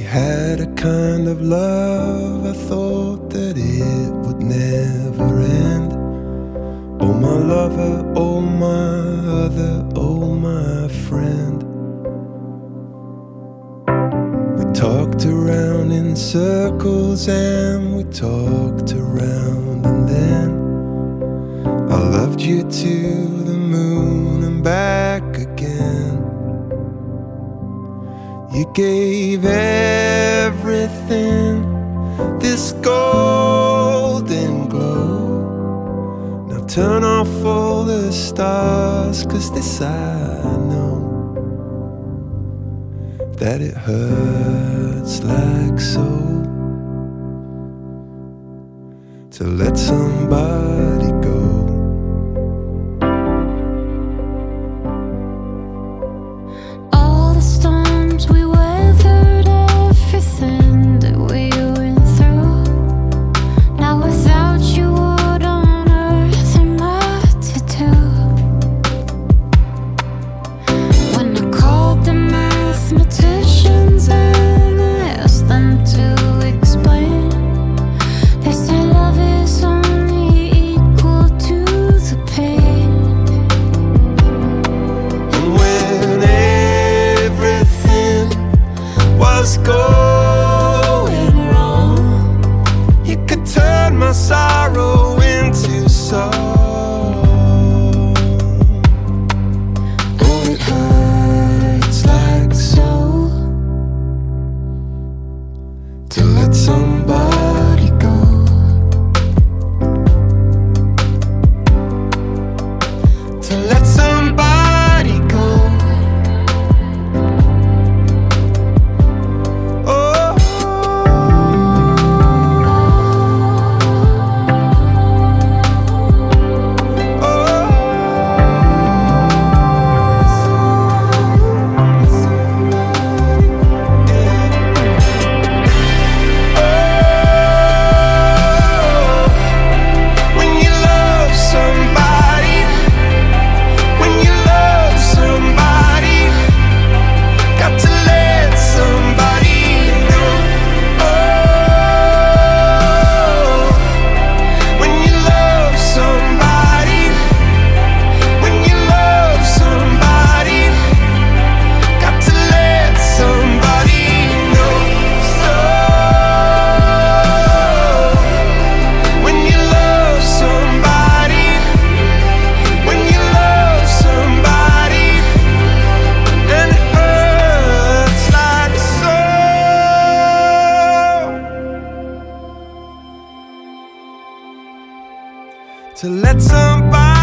had a kind of love, I thought that it would never end. Oh my lover, oh my other, oh my friend. We talked around in circles and we talked around, and then I loved you to the moon and back again. You gave everything this golden glow. Now turn off all the stars, 'cause this I know, that it hurts like so to let somebody go. Going wrong, you could turn my sorrow into song. Oh, it hurts like so to let somebody go, to let somebody go. To let somebody